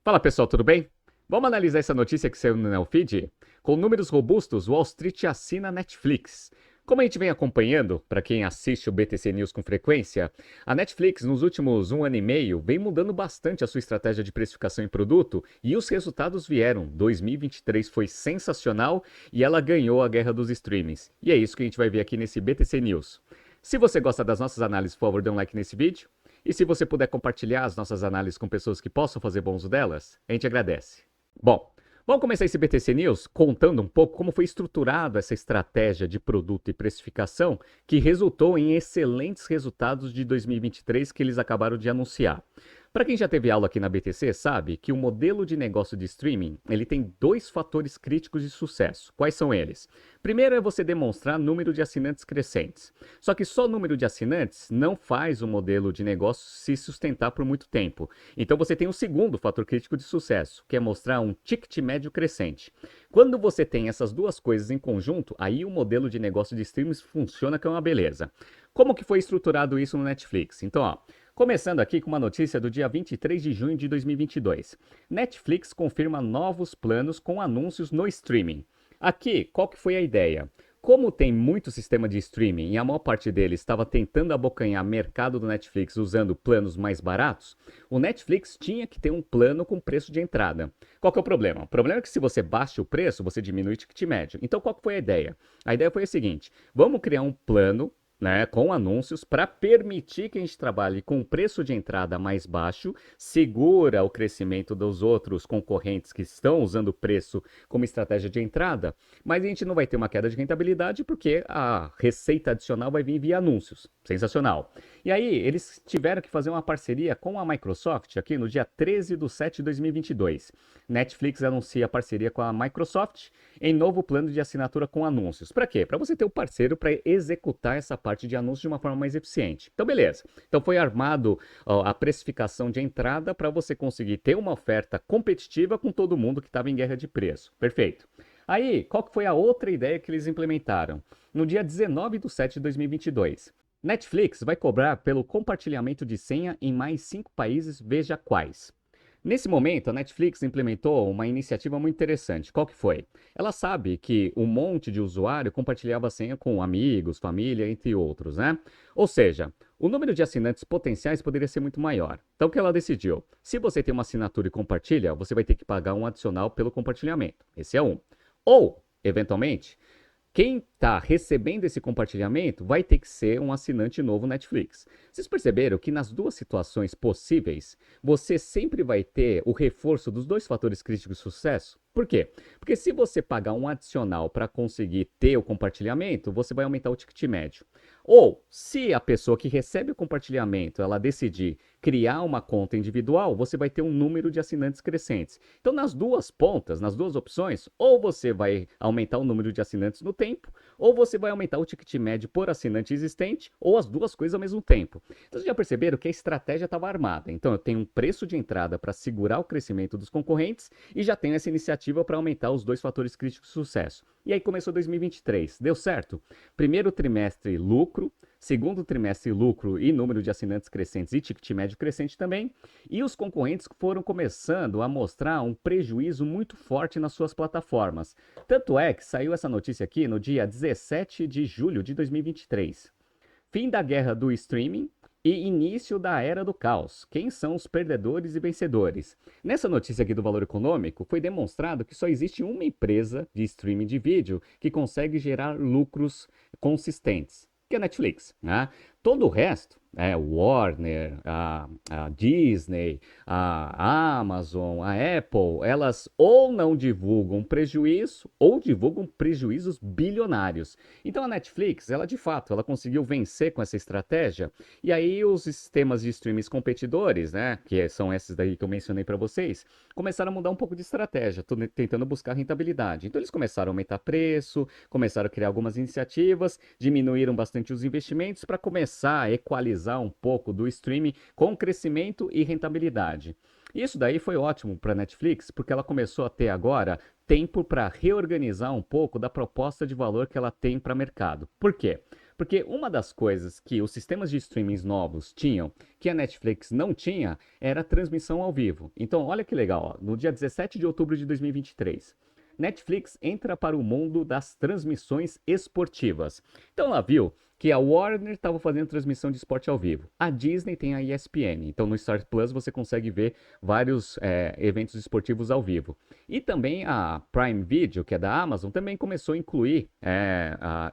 Fala pessoal, tudo bem? Vamos analisar essa notícia que saiu no Neofeed? Com números robustos, Wall Street assina Netflix. Como a gente vem acompanhando, para quem assiste o BTC News com frequência, a Netflix nos últimos 1 ano e meio vem mudando bastante a sua estratégia de precificação em produto e os resultados vieram. 2023 foi sensacional e ela ganhou a guerra dos streamings. E é isso que a gente vai ver aqui nesse BTC News. Se você gosta das nossas análises, por favor, dê um like nesse vídeo. E se você puder compartilhar as nossas análises com pessoas que possam fazer bom uso delas, a gente agradece. Bom, vamos começar esse BTC News contando um pouco como foi estruturada essa estratégia de produto e precificação que resultou em excelentes resultados de 2023 que eles acabaram de anunciar. Para quem já teve aula aqui na BTC, sabe que o modelo de negócio de streaming ele tem dois fatores críticos de sucesso. Quais são eles? Primeiro é você demonstrar número de assinantes crescentes. Só que só número de assinantes não faz o modelo de negócio se sustentar por muito tempo. Então você tem um segundo fator crítico de sucesso, que é mostrar um ticket médio crescente. Quando você tem essas duas coisas em conjunto, aí o modelo de negócio de streaming funciona que é uma beleza. Como que foi estruturado isso no Netflix? Então, ó, começando aqui com uma notícia do dia 23 de junho de 2022. Netflix confirma novos planos com anúncios no streaming. Aqui, qual que foi a ideia? Como tem muito sistema de streaming e a maior parte deles estava tentando abocanhar o mercado do Netflix usando planos mais baratos, o Netflix tinha que ter um plano com preço de entrada. Qual que é o problema? O problema é que se você baixa o preço, você diminui o ticket médio. Então qual que foi a ideia? A ideia foi a seguinte, vamos criar um plano com anúncios para permitir que a gente trabalhe com preço de entrada mais baixo, segura o crescimento dos outros concorrentes que estão usando o preço como estratégia de entrada, mas a gente não vai ter uma queda de rentabilidade porque a receita adicional vai vir via anúncios. Sensacional. E aí, eles tiveram que fazer uma parceria com a Microsoft aqui no dia 13/7 de 2022. Netflix anuncia a parceria com a Microsoft em novo plano de assinatura com anúncios. Para quê? Para você ter o parceiro para executar essa parte de anúncios de uma forma mais eficiente. Então, beleza. Então, foi armado a precificação de entrada para você conseguir ter uma oferta competitiva com todo mundo que estava em guerra de preço. Perfeito. Aí, qual que foi a outra ideia que eles implementaram? No dia 19/7 de 2022. Netflix vai cobrar pelo compartilhamento de senha em mais 5 países, veja quais. Nesse momento, a Netflix implementou uma iniciativa muito interessante. Qual que foi? Ela sabe que um monte de usuário compartilhava a senha com amigos, família, entre outros, né? Ou seja, o número de assinantes potenciais poderia ser muito maior. Então, o que ela decidiu? Se você tem uma assinatura e compartilha, você vai ter que pagar um adicional pelo compartilhamento. Esse é um. Ou, eventualmente, quem está recebendo esse compartilhamento vai ter que ser um assinante novo Netflix. Vocês perceberam que nas duas situações possíveis, você sempre vai ter o reforço dos dois fatores críticos de sucesso? Por quê? Porque se você pagar um adicional para conseguir ter o compartilhamento, você vai aumentar o ticket médio. Ou, se a pessoa que recebe o compartilhamento, ela decidir criar uma conta individual, você vai ter um número de assinantes crescentes. Então, nas duas pontas, nas duas opções, ou você vai aumentar o número de assinantes no tempo, ou você vai aumentar o ticket médio por assinante existente, ou as duas coisas ao mesmo tempo. Então, vocês já perceberam que a estratégia estava armada. Então, eu tenho um preço de entrada para segurar o crescimento dos concorrentes e já tenho essa iniciativa para aumentar os dois fatores críticos de sucesso. E aí começou 2023. Deu certo? Primeiro trimestre, lucro. Segundo trimestre, lucro e número de assinantes crescentes e ticket médio crescente também. E os concorrentes foram começando a mostrar um prejuízo muito forte nas suas plataformas. Tanto é que saiu essa notícia aqui no dia 17 de julho de 2023. Fim da guerra do streaming e início da era do caos. Quem são os perdedores e vencedores? Nessa notícia aqui do Valor Econômico, foi demonstrado que só existe uma empresa de streaming de vídeo que consegue gerar lucros consistentes, que é a Netflix, né? Todo o resto, Warner, a Disney, a Amazon, a Apple, elas ou não divulgam prejuízo ou divulgam prejuízos bilionários. Então a Netflix, ela de fato, ela conseguiu vencer com essa estratégia. E aí os sistemas de streams competidores, né, que são esses daí que eu mencionei para vocês, começaram a mudar um pouco de estratégia, tentando buscar rentabilidade. Então eles começaram a aumentar preço, começaram a criar algumas iniciativas, diminuíram bastante os investimentos para começar a equalizar um pouco do streaming com crescimento e rentabilidade. Isso daí foi ótimo para a Netflix, porque ela começou a ter agora tempo para reorganizar um pouco da proposta de valor que ela tem para o mercado. Por quê? Porque uma das coisas que os sistemas de streamings novos tinham, que a Netflix não tinha, era a transmissão ao vivo. Então, olha que legal, ó, no dia 17 de outubro de 2023. Netflix entra para o mundo das transmissões esportivas. Então ela viu que a Warner estava fazendo transmissão de esporte ao vivo. A Disney tem a ESPN. Então no Star Plus você consegue ver vários eventos esportivos ao vivo. E também a Prime Video, que é da Amazon, também começou a incluir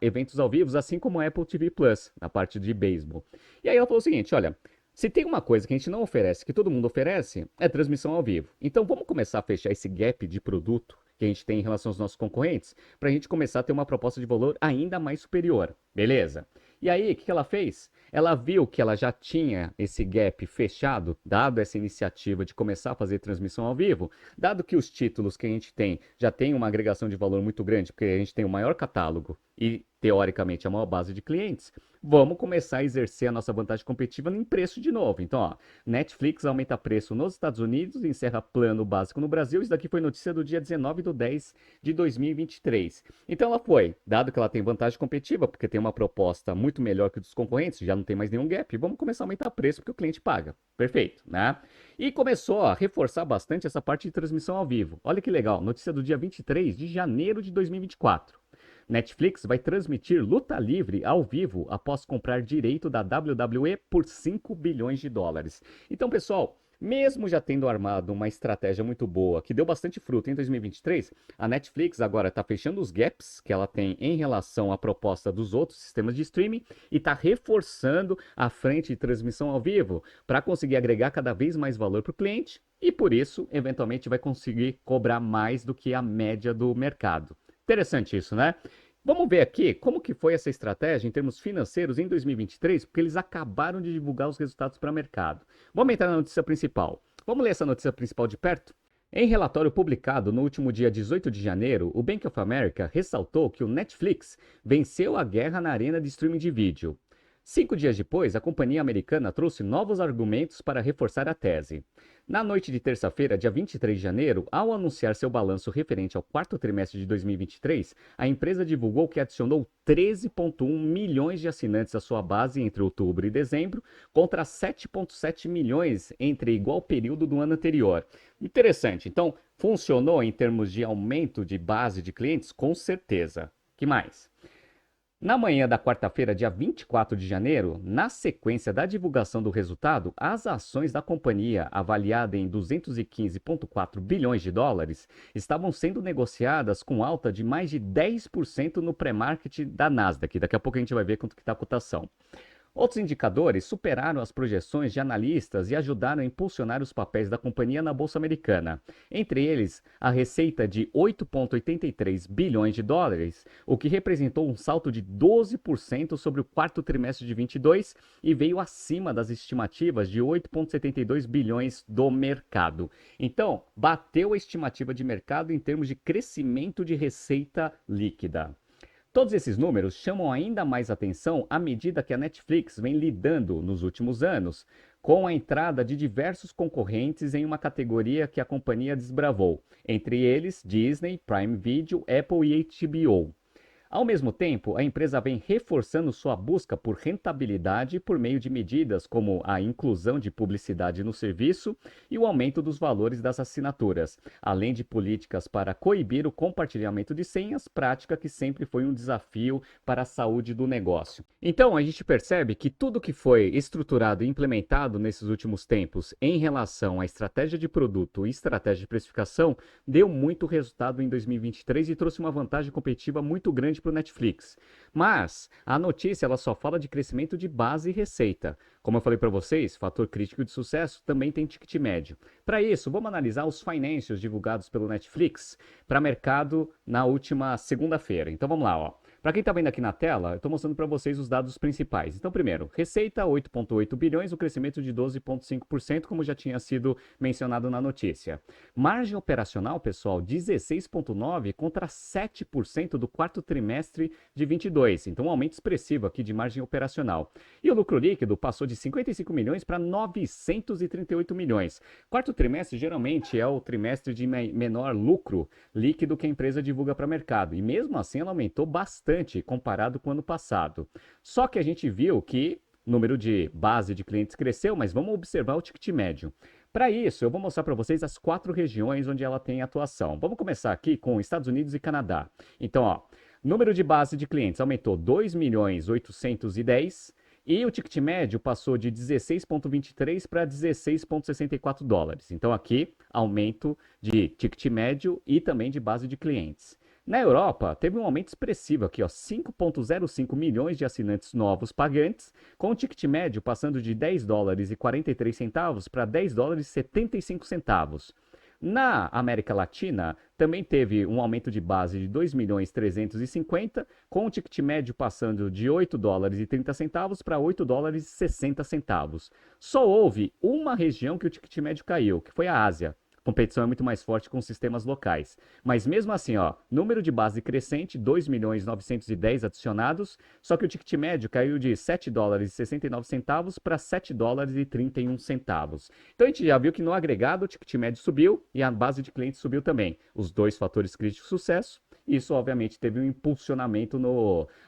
eventos ao vivo, assim como a Apple TV Plus, na parte de beisebol. E aí ela falou o seguinte, olha, se tem uma coisa que a gente não oferece, que todo mundo oferece, é transmissão ao vivo. Então vamos começar a fechar esse gap de produto que a gente tem em relação aos nossos concorrentes, para a gente começar a ter uma proposta de valor ainda mais superior. Beleza? E aí, o que ela fez? Ela viu que ela já tinha esse gap fechado, dado essa iniciativa de começar a fazer transmissão ao vivo, dado que os títulos que a gente tem já tem uma agregação de valor muito grande, porque a gente tem o maior catálogo e, teoricamente, a maior base de clientes, vamos começar a exercer a nossa vantagem competitiva em preço de novo. Então, ó, Netflix aumenta preço nos Estados Unidos, encerra plano básico no Brasil. Isso daqui foi notícia do dia 19/10 de 2023. Então ela foi, dado que ela tem vantagem competitiva, porque tem uma proposta muito melhor que dos concorrentes, já não tem mais nenhum gap, vamos começar a aumentar preço porque o cliente paga. Perfeito, né? E começou a reforçar bastante essa parte de transmissão ao vivo. Olha que legal, notícia do dia 23 de janeiro de 2024. Netflix vai transmitir luta livre ao vivo após comprar direito da WWE por 5 bilhões de dólares. Então, pessoal, mesmo já tendo armado uma estratégia muito boa, que deu bastante fruto em 2023, a Netflix agora está fechando os gaps que ela tem em relação à proposta dos outros sistemas de streaming e está reforçando a frente de transmissão ao vivo para conseguir agregar cada vez mais valor para o cliente e, por isso, eventualmente vai conseguir cobrar mais do que a média do mercado. Interessante isso, né? Vamos ver aqui como que foi essa estratégia em termos financeiros em 2023, porque eles acabaram de divulgar os resultados para o mercado. Vamos entrar na notícia principal. Vamos ler essa notícia principal de perto? Em relatório publicado no último dia 18 de janeiro, o Bank of America ressaltou que o Netflix venceu a guerra na arena de streaming de vídeo. 5 dias depois, a companhia americana trouxe novos argumentos para reforçar a tese. Na noite de terça-feira, dia 23 de janeiro, ao anunciar seu balanço referente ao quarto trimestre de 2023, a empresa divulgou que adicionou 13,1 milhões de assinantes à sua base entre outubro e dezembro, contra 7,7 milhões entre igual período do ano anterior. Interessante. Então, funcionou em termos de aumento de base de clientes? Com certeza. Que mais? Na manhã da quarta-feira, dia 24 de janeiro, na sequência da divulgação do resultado, as ações da companhia, avaliada em 215,4 bilhões de dólares, estavam sendo negociadas com alta de mais de 10% no pré-market da Nasdaq. Daqui a pouco a gente vai ver quanto que está a cotação. Outros indicadores superaram as projeções de analistas e ajudaram a impulsionar os papéis da companhia na Bolsa Americana. Entre eles, a receita de 8,83 bilhões de dólares, o que representou um salto de 12% sobre o quarto trimestre de 22 e veio acima das estimativas de 8,72 bilhões do mercado. Então, bateu a estimativa de mercado em termos de crescimento de receita líquida. Todos esses números chamam ainda mais atenção à medida que a Netflix vem lidando nos últimos anos com a entrada de diversos concorrentes em uma categoria que a companhia desbravou, entre eles Disney, Prime Video, Apple e HBO. Ao mesmo tempo, a empresa vem reforçando sua busca por rentabilidade por meio de medidas como a inclusão de publicidade no serviço e o aumento dos valores das assinaturas, além de políticas para coibir o compartilhamento de senhas, prática que sempre foi um desafio para a saúde do negócio. Então, a gente percebe que tudo que foi estruturado e implementado nesses últimos tempos em relação à estratégia de produto e estratégia de precificação deu muito resultado em 2023 e trouxe uma vantagem competitiva muito grande para o Netflix. Mas a notícia ela só fala de crescimento de base e receita. Como eu falei para vocês, fator crítico de sucesso também tem ticket médio. Para isso, vamos analisar os financials divulgados pelo Netflix para mercado na última segunda-feira. Então vamos lá, ó. Para quem está vendo aqui na tela, eu estou mostrando para vocês os dados principais. Então, primeiro, receita 8,8 bilhões, o crescimento de 12,5%, como já tinha sido mencionado na notícia. Margem operacional, pessoal, 16,9% contra 7% do quarto trimestre de 22. Então, um aumento expressivo aqui de margem operacional. E o lucro líquido passou de 55 milhões para 938 milhões. Quarto trimestre geralmente é o trimestre de menor lucro líquido que a empresa divulga para o mercado. E mesmo assim ela aumentou bastante bastante comparado com o ano passado. Só que a gente viu que o número de base de clientes cresceu, mas vamos observar o ticket médio. Para isso, eu vou mostrar para vocês as 4 regiões onde ela tem atuação. Vamos começar aqui com Estados Unidos e Canadá. Então, ó, número de base de clientes aumentou 2.810.000 e o ticket médio passou de 16,23 para 16,64 dólares. Então, aqui, aumento de ticket médio e também de base de clientes. Na Europa, teve um aumento expressivo aqui, ó, 5,05 milhões de assinantes novos pagantes, com o ticket médio passando de 10 dólares e 43 centavos para 10 dólares e 75 centavos. Na América Latina, também teve um aumento de base de 2 milhões 350, com o ticket médio passando de 8 dólares e 30 centavos para 8 dólares e 60 centavos. Só houve uma região que o ticket médio caiu, que foi a Ásia. A competição é muito mais forte com sistemas locais. Mas mesmo assim, ó, número de base crescente, 2 milhões 910 adicionados, só que o ticket médio caiu de 7 dólares e 69 centavos para 7 dólares e 31 centavos. Então a gente já viu que no agregado o ticket médio subiu e a base de clientes subiu também. Os dois fatores críticos de sucesso. Isso, obviamente, teve um impulsionamento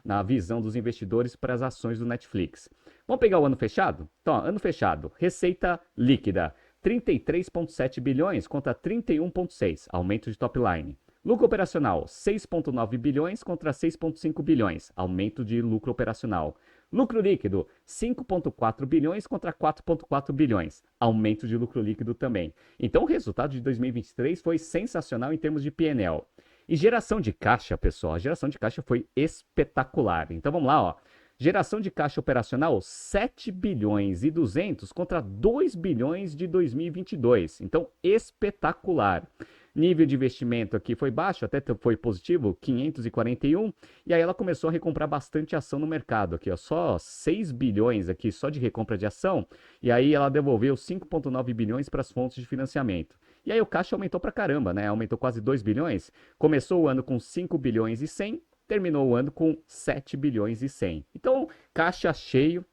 na visão dos investidores para as ações do Netflix. Vamos pegar o ano fechado? Então, ó, ano fechado, receita líquida. 33,7 bilhões contra 31,6, aumento de top line. Lucro operacional, 6,9 bilhões contra 6,5 bilhões, aumento de lucro operacional. Lucro líquido, 5,4 bilhões contra 4,4 bilhões, aumento de lucro líquido também. Então o resultado de 2023 foi sensacional em termos de P&L. E geração de caixa, pessoal, a geração de caixa foi espetacular. Então vamos lá, ó. Geração de caixa operacional, 7 bilhões e 200 contra 2 bilhões de 2022. Então, espetacular. Nível de investimento aqui foi baixo, até foi positivo, 541. E aí ela começou a recomprar bastante ação no mercado aqui, ó, só 6 bilhões aqui só de recompra de ação. E aí ela devolveu 5,9 bilhões para as fontes de financiamento. E aí o caixa aumentou pra caramba, né? Aumentou quase 2 bilhões. Começou o ano com 5 bilhões e 100. Terminou o ano com 7 bilhões e 100. Então, caixa cheio,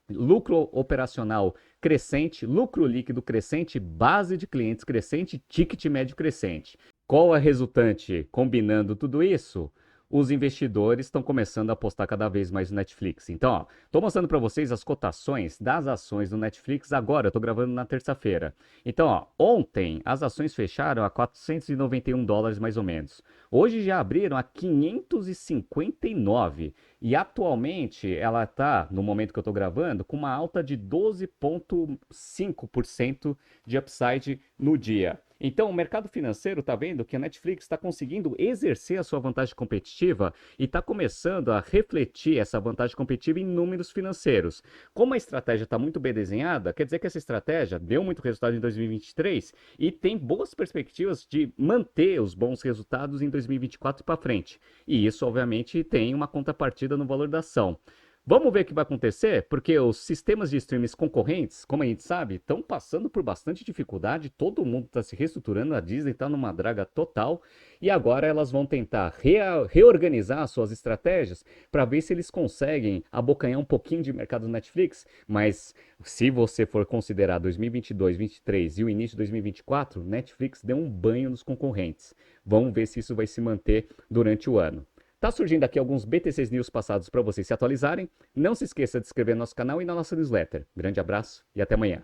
lucro operacional crescente, lucro líquido crescente, base de clientes crescente, ticket médio crescente. Qual é a resultante? Combinando tudo isso, os investidores estão começando a apostar cada vez mais no Netflix. Então, estou mostrando para vocês as cotações das ações do Netflix agora, eu estou gravando na terça-feira. Então, ó, ontem as ações fecharam a 491 dólares mais ou menos. Hoje já abriram a 559 e atualmente ela está, no momento que eu estou gravando, com uma alta de 12,5% de upside no dia. Então, o mercado financeiro está vendo que a Netflix está conseguindo exercer a sua vantagem competitiva e está começando a refletir essa vantagem competitiva em números financeiros. Como a estratégia está muito bem desenhada, quer dizer que essa estratégia deu muito resultado em 2023 e tem boas perspectivas de manter os bons resultados em 2024 e para frente. E isso, obviamente, tem uma contrapartida no valor da ação. Vamos ver o que vai acontecer, porque os sistemas de streams concorrentes, como a gente sabe, estão passando por bastante dificuldade, todo mundo está se reestruturando, a Disney está numa draga total, e agora elas vão tentar reorganizar suas estratégias para ver se eles conseguem abocanhar um pouquinho de mercado do Netflix, mas se você for considerar 2022, 2023 e o início de 2024, Netflix deu um banho nos concorrentes. Vamos ver se isso vai se manter durante o ano. Tá surgindo aqui alguns BTCs News passados para vocês se atualizarem. Não se esqueça de se inscrever no nosso canal e na nossa newsletter. Grande abraço e até amanhã.